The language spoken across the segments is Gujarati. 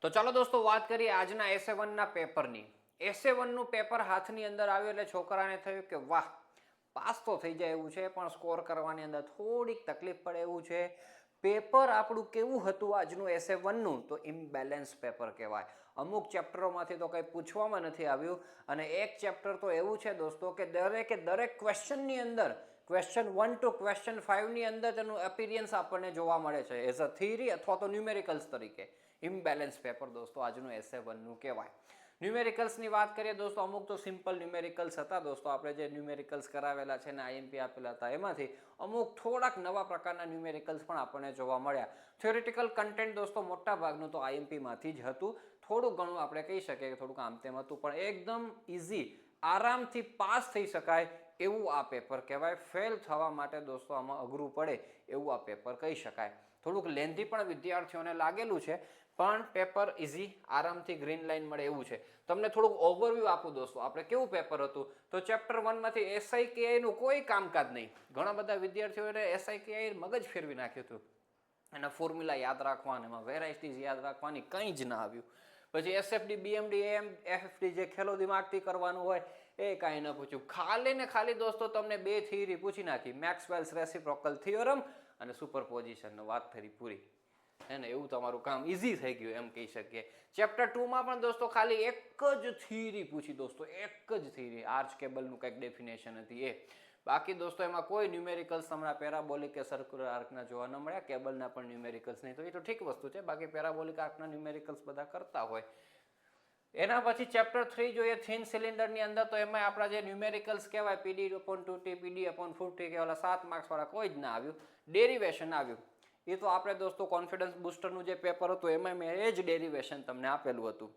તો ચાલો દોસ્તો વાત કરીએ આજના એસે1 ના પેપરની. એસે1 નું પેપર હાથની અંદર આવ્યું એટલે છોકરાને થયું કે વાહ, પાસ તો થઈ જાય એવું છે, પણ સ્કોર કરવાની અંદર થોડીક તકલીફ પડે એવું છે. પેપર આપણું કેવું હતું આજનું એસે1 નું? તો ઇમ્બેલેન્સ પેપર કહેવાય. અમુક ચેપ્ટરોમાંથી તો કંઈ પૂછવામાં નથી આવ્યું, અને એક ચેપ્ટર તો એવું છે દોસ્તો કે દરેક ક્વેશ્ચનની અંદર ક્વેશ્ચન 1 ટુ ક્વેશ્ચન 5 ની અંદર તેનું એપિરિયન્સ આપણને જોવા મળે છે એઝ અ થિયરી અથવા તો ન્યુમેરિકલ્સ તરીકે. ઇમ્બેલેન્સ પેપર દોસ્તો આજનું એસે1 નું કહેવાય. ન્યુમેરિકલ્સની વાત કરીએ દોસ્તો, અમુક તો સિમ્પલ ન્યુમેરિકલ્સ હતા દોસ્તો. આપણે જે ન્યુમેરિકલ્સ કરાવેલા છે ને આઈએમપી આપેલા હતા, એમાંથી અમુક થોડાક નવા પ્રકારના ન્યુમેરિકલ્સ પણ આપણને જોવા મળ્યા. થિયોરિટિકલ કન્ટેન્ટ દોસ્તો મોટા ભાગનું તો આઈએમપીમાંથી જ હતું. થોડું ઘણું આપણે કહી શકીએ કે થોડુંક આમ તેમ હતું, પણ એકદમ ઇઝી, આરામથી પાસ થઈ શકાય એવું આ પેપર કહેવાય. ફેલ થવા માટે દોસ્તો આમાં અઘરું પડે એવું આ પેપર કહી શકાય. થોડુંક લેન્ધી પણ વિદ્યાર્થીઓને લાગેલું છે, પણ પેપર ઇઝી, આરામથી ગ્રીન લાઇન મળે એવું છે. તમને થોડુંક ઓવરવ્યૂ આપું દોસ્તો, આપણે કેવું પેપર હતું. તો ચેપ્ટર 1 માંથી એસઆઈકેઆઈ નું કોઈ કામકાજ નહીં. ઘણા બધા વિદ્યાર્થીઓએ એસઆઈકેઆઈ મગજ ફેરવી નાખ્યું હતું. એના ફોર્મ્યુલા યાદ રાખવાના, એમાં વેરાયટીઝ યાદ રાખવાની, કંઈ જ ના આવ્યું. પછી એસએફડી, બીએમડી, એફએફડી જે ખેલો દિમાગથી કરવાનું હોય એ કાંઈ ન પૂછ્યું. ખાલી ને ખાલી દોસ્તો તમને બે થિયરી પૂછી નાખી, મેક્સવેલ્સ રેસિપ્રોકલ થિયોરમ અને સુપરપોઝિશનનો. વાત થઈ પૂરી. હે ને, એવું તમારું કામ ઇઝી થઈ ગયું એમ કહી શકીએ. ચેપ્ટર 2 માં પણ દોસ્તો ખાલી એક જ થિયરી પૂછી દોસ્તો, એક જ થિયરી, આર્ચ કેબલનું કંઈક ડેફિનેશન હતી એ. બાકી દોસ્તો એમાં કોઈ ન્યુમેરિકલ્સ તમારા પેરાબોલિક કે સર્ક્યુલર આર્કના જોવા ન મળ્યા. કેબલના પણ ન્યુમેરિકલ્સ નહીં, તો એ તો ઠીક વસ્તુ છે. બાકી પેરાબોલિક આર્કના ન્યુમેરિકલ્સ બધા કરતા હોય. એના પછી ચેપ્ટર 3 જોઈએ થિન સિલિન્ડરની અંદર, તો એમાં આપણા જે ન્યુમેરિકલ્સ કહેવાય PD/2T, PD/4T કહેવાય, 7 માર્ક્સ વાળા કોઈ જ ના આવ્યું. ડેરિવેશન આવ્યું. એ તો આપણે દોસ્તો કોન્ફિડન્સ બુસ્ટરનું જે પેપર હતું એમાં મેં એ જ ડેરિવેશન તમને આપેલું હતું.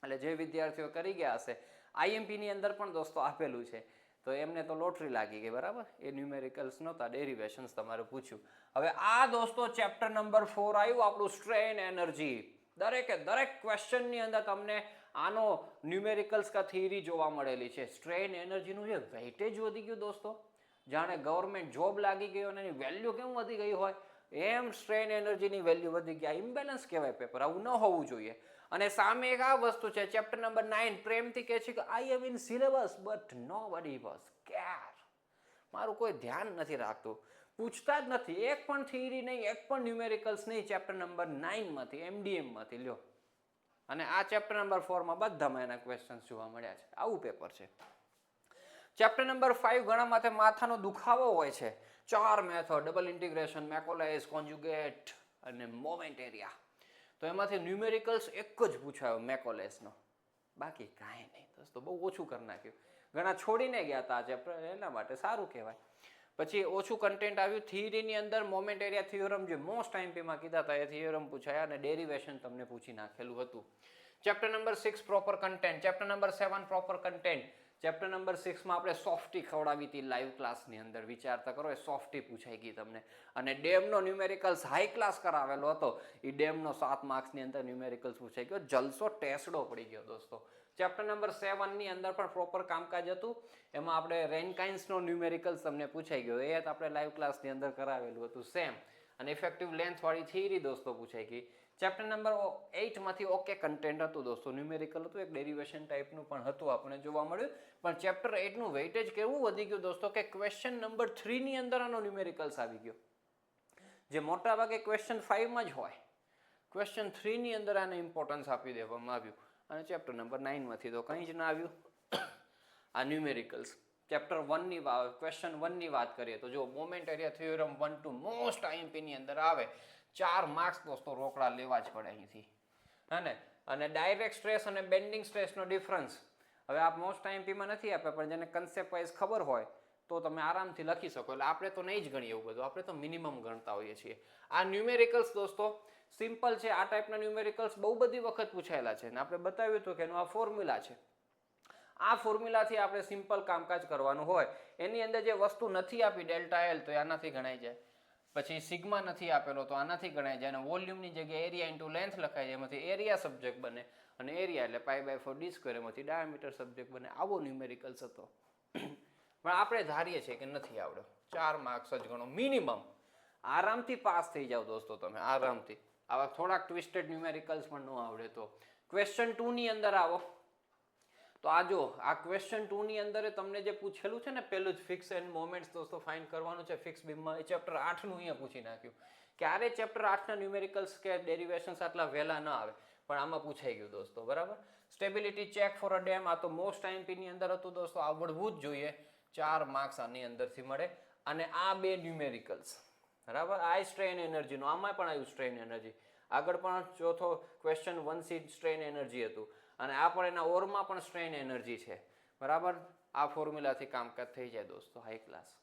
એટલે જે વિદ્યાર્થીઓ કરી ગયા હશે, આઈએમપીની અંદર પણ દોસ્તો આપેલું છે, તો એમને તો લોટરી લાગી ગઈ, બરાબર. એ ન્યુમેરિકલ્સ નહોતા, ડેરિવેશન્સ તમારે પૂછ્યું. હવે આ દોસ્તો ચેપ્ટર નંબર 4 આવ્યું આપણું, સ્ટ્રેન એનર્જી. દરેક ક્વેશ્ચનની અંદર તમને આનો ન્યુમેરિકલ્સ કા થિયરી જોવા મળેલી છે. સ્ટ્રેન એનર્જીનું જે વેઇટેજ વધી ગયું દોસ્તો, જાણે ગવર્મેન્ટ જોબ લાગી ગઈ અને એની વેલ્યુ કેમ વધી ગઈ હોય, એમ સ્ટ્રેન એનર્જીની વેલ્યુ વધી ગયા. ઇમ્બેલેન્સ કહેવાય પેપર, આવું ન હોવું જોઈએ. અને સામે એક આ વસ્તુ છે, ચેપ્ટર નંબર 9 પ્રેમથી કહે છે કે I am in syllabus but nobody was care. મારું કોઈ ધ્યાન નથી રાખતું, પૂછતા જ નથી. એક પણ થિયરી નહીં, એક પણ ન્યુમેરિકલ્સ નહીં ચેપ્ટર નંબર 9 માંથી, એમડીએમ માંથી લ્યો. અને આ ચેપ્ટર નંબર 4 માં બધામાં એના ક્વેશ્ચન્સ જોવા મળ્યા છે. આવું પેપર છે. ચેપ્ટર નંબર 5 ઘણા માથે માથાનો દુખાવો હોય છે. 4 મેથડ, ડબલ ઇન્ટિગ્રેશન, મેકોલાઇઝ, કોન્જ્યુગેટ અને મોમેન્ટ એરિયા. તો એમાંથી ન્યુમેરિકલ્સ એક જ પૂછાયો, મેકોલાઇઝનો. બાકી કાંઈ નહીં દોસ્તો, બહુ ઓછું કરી નાખ્યું. ઘણા છોડીને ગયા હતા આ ચેપ્ટર, એના માટે સારું કહેવાય. પછી ઓછું કન્ટેન્ટ આવ્યું. થિયરીની અંદર મોમેન્ટ એરિયા થિયોરમ જે મોસ્ટ આઈએમપીમાં કીધા હતા એ થિયોરમ પૂછાયા, અને ડેરિવેશન તમને પૂછી નાખેલું હતું. Chapter number 6 proper content, chapter number 7 proper content. Chapter number 6 માં આપણે સોફ્ટી ખવડાવી હતી લાઈવ ક્લાસની અંદર, વિચારતા કરો, એ સોફ્ટી પૂછાઈ ગઈ તમને. અને ડેમનો ન્યુમેરિકલ્સ હાઈ ક્લાસ કરાવેલો હતો, એ ડેમનો 7 માર્ક્સની અંદર ન્યુમેરિકલ્સ પૂછાઈ ગયો. જલસો ટેસડો પડી ગયો દોસ્તો. ચેપ્ટર નંબર 7 ની અંદર પણ પ્રોપર કામકાજ હતું. એમાં આપણે રેનકાઇન્સનો ન્યુમેરિકલ્સ તમને પૂછાઈ ગયો, એ આપણે લાઈવ ક્લાસની અંદર કરાવેલું હતું સેમ. અને ઇફેક્ટિવ લેન્થ વાળી થિયરી દોસ્તો પૂછાઈ ગઈ. ચેપ્ટર નંબર 8 માંથી ઓકે કન્ટેન્ટ હતું દોસ્તો, ન્યુમેરિકલ હતું, એક ડેરિવેશન ટાઈપનું પણ હતું, આપણને જોવા મળ્યું. પણ ચેપ્ટર 8 નું વેઇટેજ કેવું વધી ગયું દોસ્તો કે ક્વેશ્ચન નંબર 3 ની અંદર આનો ન્યુમેરિકલ્સ આવી ગયો, જે મોટા ભાગે ક્વેશ્ચન 5 માં જ હોય. ક્વેશ્ચન 3 ની અંદર આને ઇમ્પોર્ટન્સ આપી દેવામાં આવ્યું. અને ચેપ્ટર નંબર 9 માંથી તો કંઈ જ ના આવ્યું. આ ન્યુમેરિકલ્સ ચેપ્ટર 1 ની ક્વેશ્ચન 1 ની વાત કરીએ તો જો moment area theorem 1 two most IMP ની અંદર આવે. 4 માર્ક્સ દોસ્તો રોકડા લેવા જ પડે અહીંથી. અને ડાયરેક્ટ સ્ટ્રેસ અને બેન્ડિંગ સ્ટ્રેસનો ડિફરન્સ હવે આ મોસ્ટ આઈએમપીમાં નથી આપ્યા, પણ જેને કન્સેપ્ટ વાઇઝ ખબર હોય તો તમે આરામથી લખી શકો. એટલે આપણે તો નહીં જ ગણીએ એવું બધું, આપણે તો મિનિમમ ગણતા હોઈએ છીએ. આ ન્યુમેરિકલ્સ દોસ્તો સિમ્પલ છે. આ ટાઈપના ન્યુમેરિકલ્સ બહુ બધી વખત પૂછાયેલા છે, અને આપણે બતાવ્યું હતું કે એનું આ ફોર્મ્યુલા છે. આ ફોર્મ્યુલાથી આપણે સિમ્પલ કામકાજ કરવાનું હોય. એની અંદર જે વસ્તુ નથી આપી, ડેલ્ટા એલ, તો આનાથી ગણાઈ જાય. પછી સિગ્મા નથી આપેલો તો આનાથી ગણાય જાય. અને વોલ્યુમની જગ્યાએ એરિયા ઇન્ટુ લેન્થ લખાય જાય, એમાંથી એરિયા સબ્જેક્ટ બને. અને એરિયા એટલે π/4d², એમાંથી ડાયામીટર સબ્જેક્ટ બને. આવો ન્યુમેરિકલ્સ હતો. પણ આપણે ધારીએ છીએ કે નથી આવડ્યો. 4 માર્ક્સ જ ગણો મિનિમમ. આરામથી પાસ થઈ જાવ દોસ્તો તમે, આરામથી. આવા થોડાક ટ્વિસ્ટેડ ન્યુમેરિકલ્સ પણ ન આવડે તો ક્વેશ્ચન 2 ની અંદર આવો તો આ જો આ ક્વેશ્ચન 2 ની અંદર તમને જે પૂછેલું છે ને પેલું જ ફિક્સ એન્ડ મોમેન્ટ્સ દોસ્તો ફાઇન્ડ કરવાનું છે ફિક્સ બીમમાં. એ ચેપ્ટર 8 નું અહીંયા પૂછી નાખ્યું. ક્યારે ચેપ્ટર 8 ના ન્યુમેરિકલ્સ કે ડેરિવેશન્સ આટલા વહેલા ન આવે પણ આમાં પૂછાઈ ગયું દોસ્તો. બરાબર. Stability check for a dam, આ તો મોસ્ટ આઈએમપી ની અંદર હતું દોસ્તો, આવડવું જ જોઈએ. 4 માર્ક્સ આની અંદરથી મળે. અને આ બે ન્યુમેરિકલ્સ બરાબર. આ સ્ટ્રેન એનર્જી નો, આમાં પણ આવ્યું સ્ટ્રેન એનર્જી. આગળ પણ ચોથો ક્વેશ્ચન 1C સ્ટ્રેન એનર્જી હતું અને આ પણ એના ઓરમાં પણ સ્ટ્રેન એનર્જી છે. બરાબર. આ ફોર્મ્યુલાથી કામકાજ થઈ જાય દોસ્તો, હાઈ ક્લાસ.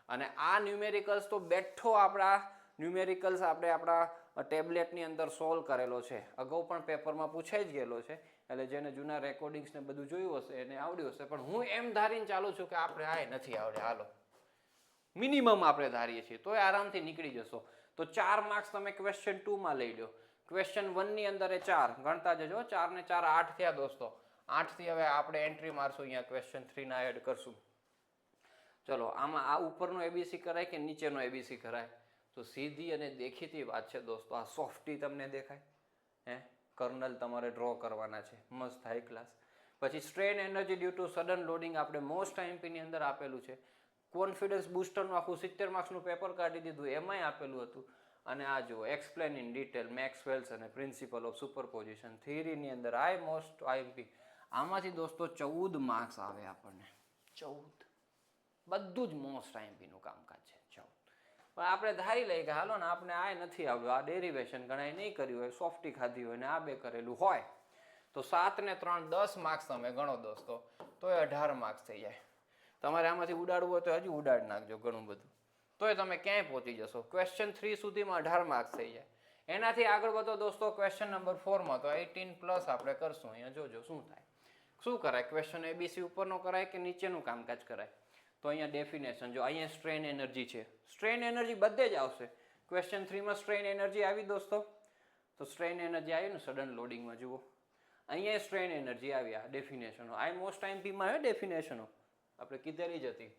અને આ ન્યુમેરિકલ્સ તો બેઠો આપણા ન્યુમેરિકલ્સ આપણે આપણા ટેબ્લેટની અંદર સોલ્વ કરેલો છે. અગાઉ પણ પેપરમાં પૂછાઈ જ ગયેલો છે. એટલે જેને જૂના રેકોર્ડિંગ્સ ને બધું જોયું હશે એને આવડ્યું હશે. પણ હું એમ ધારીને ચાલુ છું કે આપણે આ નથી આવડે, હાલો મિનિમમ આપણે ધારીએ છીએ તો આરામથી નીકળી જશો. તો 4 માર્ક્સ તમે ક્વેશ્ચન 2 માં લઈ લો. ક્વેશ્ચન 1 ની અંદર એ 4 ગણતા જજો. 4 ને 4 8 થયા દોસ્તો. 8 થી હવે આપણે એન્ટ્રી મારશું અહીંયા ક્વેશ્ચન 3 ના એડ કરશું. ચલો આમાં આ ઉપરનો એબીસી કરાય કે નીચેનો એબીસી કરાય? તો સીધી અને દેખીતી વાત છે દોસ્તો. આ સોફ્ટી તમને દેખાય હે, કર્નલ તમારે ડ્રો કરવાના છે, મસ્ત હાઈ ક્લાસ. પછી strain energy due to sudden loading આપણે મોસ્ટ આઈએમપી ની અંદર આપેલું છે. કોન્ફિડન્સ બૂસ્ટરનું આખું 70 માર્ક્સનું પેપર કાઢી દીધું, એમાંય આપેલું હતું. અને આ જુઓ એક્સપ્લેન ઇન ડિટેલ મેક્સવેલ્સ અને પ્રિન્સિપલ ઓફ સુપરપોઝિશન થિયરીની અંદર આ મોસ્ટ આઈએમપી. આમાંથી દોસ્તો 14 માર્ક્સ આવે આપણને. 14 બધું જ મોસ્ટ આઈએમપી નું કામકાજ છે. 14 પણ આપણે ધારી લઈએ કે હાલો ને આપણે આ નથી આવ્યું, આ ડેરિવેશન ગણાય નહીં કર્યું હોય, સોફ્ટી ખાધી હોય ને આ બે કરેલું હોય તો 7 ને 3 10 માર્ક્સ તમે ગણો દોસ્તો, તો એ 18 માર્ક્સ થઈ જાય. તમારે આમાંથી ઉડાડવું હોય તો હજી ઉડાડી નાખજો ઘણું બધું, તોય તમે ક્યાંય પહોંચી જશો. ક્વેશ્ચન 3 સુધીમાં 18 માર્ક્સ થઈ જાય. એનાથી આગળ વધો દોસ્તો ક્વેશ્ચન નંબર 4 માં તો 18+ આપણે કરશું. અહીંયા જોજો શું થાય. શું કરાય? ક્વેશ્ચન એબીસી ઉપરનો કરાય કે નીચેનું કામકાજ કરાય? તો અહીંયા ડેફિનેશન જો, અહીંયા સ્ટ્રેન એનર્જી છે. સ્ટ્રેન એનર્જી બધે જ આવશે. ક્વેશ્ચન 3 માં સ્ટ્રેન એનર્જી આવી દોસ્તો, તો સ્ટ્રેન એનર્જી આવી ને સડન લોડિંગમાં જુઓ. અહીંયા સ્ટ્રેન એનર્જી આવી. આ ડેફિનેશનો આ મોસ્ટ આઈએમપીમાં આવે ડેફિનેશનો આપણે કીધેલી જ હતી.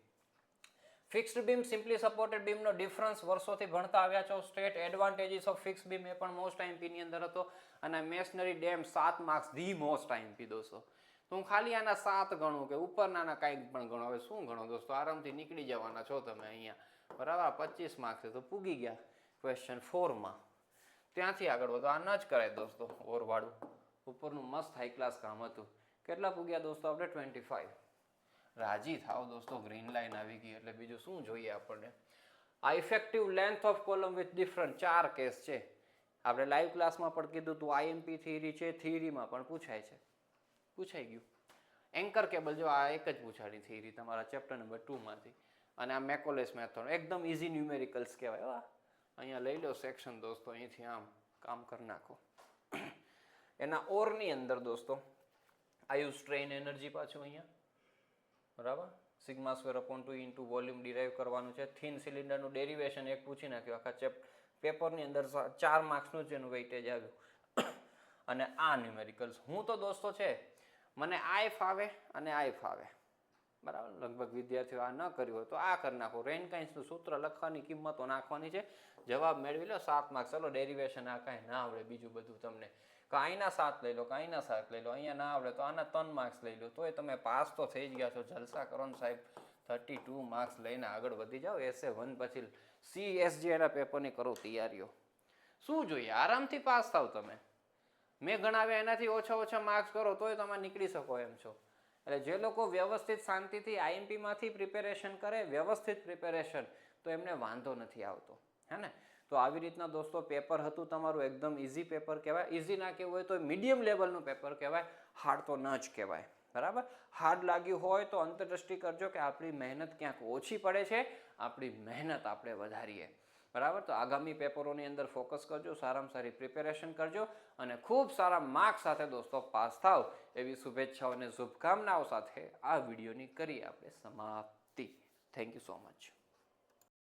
ફિક્સ્ડ બીમ સિમ્પલી સપોર્ટેડ બીમનો ડિફરન્સ વર્ષોથી ભણતા આવ્યા છો. State advantages of fix beam એ પણ મોસ્ટ આઈએમપી ની અંદર હતો. અને masonry dam 7 marks the most IMP દોસ્તો. તો હું ખાલી આના 7 ગણું કે ઉપરના કાંઈક પણ ગણો. હવે શું ગણો દોસ્તો, આરામથી નીકળી જવાના છો તમે અહીંયા. બરાબર. 25 માર્ક્સ છે તો પૂગી ગયા ક્વેશ્ચન 4 માં. ત્યાંથી આગળ વધો. આ ન જ કરાય દોસ્તો ઓરવાળું. ઉપરનું મસ્ત હાઈ ક્લાસ કામ હતું. કેટલા પૂગ્યા દોસ્તો આપણે? 25. રાજી થાવ દોસ્તો, ગ્રીન લાઈન આવી ગઈ એટલે બીજું શું જોઈએ આપણને. આ effective length of column with different 4 case છે. આપણે લાઈવ ક્લાસમાં પણ કીધું હતું આઈએમપી થિયરી છે, થિયરીમાં પણ પૂછાય છે. પૂછાઈ ગયું. એન્કર કેબલ જો આ એક જ પૂછાડી થિયરી તમારા ચેપ્ટર નંબર 2 માંથી. અને આ મેકોલેસ મેથડ એકદમ ઇઝી ન્યુમેરિકલ્સ કહેવાય. અહીંયા લઈ લો સેક્શન દોસ્તો, અહીંથી આમ કામ કરી નાખો. એના ઓરની અંદર દોસ્તો આયુ સ્ટ્રેન એનર્જી પાછું અહીંયા બરાબર. Sigma square upon 2 into volume derive કરવાનું છે. થિન સિલિન્ડરનું ડેરિવેશન એક પૂછી નાખ્યું આખા પેપરની અંદર. 4 માર્ક્સનું જ એનું વેઇટેજ આવ્યું. અને આ ન્યુમેરિકલ્સ હું તો દોસ્તો છે મને આય ફાવે અને આય ફાવે બરાબર. લગભગ વિદ્યાર્થીઓ આ ન કર્યું હોય તો આ કરી નાખો. રેનકાઇન્સનું સૂત્ર લખવાની, કિંમતો નાખવાની છે, જવાબ મેળવી લો. 7 માર્ક્સ. ચલો ડેરિવેશન આ કાંઈ ના આવડે બીજું બધું તમને કાંઈના 7 લઈ લો, કાંઈના 7 લઈ લો. અહીંયા ના આવડે તો આના 3 માર્ક્સ લઈ લો, તોય તમે પાસ તો થઈ જ ગયા છો. જલસા કરો ને સાહેબ. 32 માર્ક્સ લઈને આગળ વધી જાઓ. SA1 પછી CSG એના પેપરની કરો તૈયારીઓ. શું જોઈએ? આરામથી પાસ થાવ તમે. મેં ગણાવ્યા એનાથી ઓછા માર્ક્સ કરો તોય તમે નીકળી શકો એમ છો. એટલે જે લોકો વ્યવસ્થિત શાંતિથી આઈએમપીમાંથી પ્રિપેરેશન કરે, વ્યવસ્થિત પ્રિપેરેશન, તો એમને વાંધો નથી આવતો. હે ને? તો આવી રીતના દોસ્તો પેપર હતું તમારું. એકદમ ઇઝી પેપર કહેવાય. ઇઝી ના કહેવું હોય તો મીડિયમ લેવલનું પેપર કહેવાય. હાર્ડ તો ન જ કહેવાય. બરાબર. હાર્ડ લાગ્યું હોય તો અંતરદૃષ્ટિ કરજો કે આપણી મહેનત ક્યાંક ઓછી પડે છે, આપણી મહેનત આપણે વધારીએ. બરાબર. તો આગામી પેપરોની અંદર ફોકસ કરજો, સારામાં સારી પ્રિપેરેશન કરજો અને ખૂબ સારા માર્ક્સ સાથે દોસ્તો પાસ થાવ એવી શુભેચ્છાઓ અને શુભકામનાઓ સાથે આ વિડીયોની કરીએ આપણે સમાપ્તિ. Thank you so much.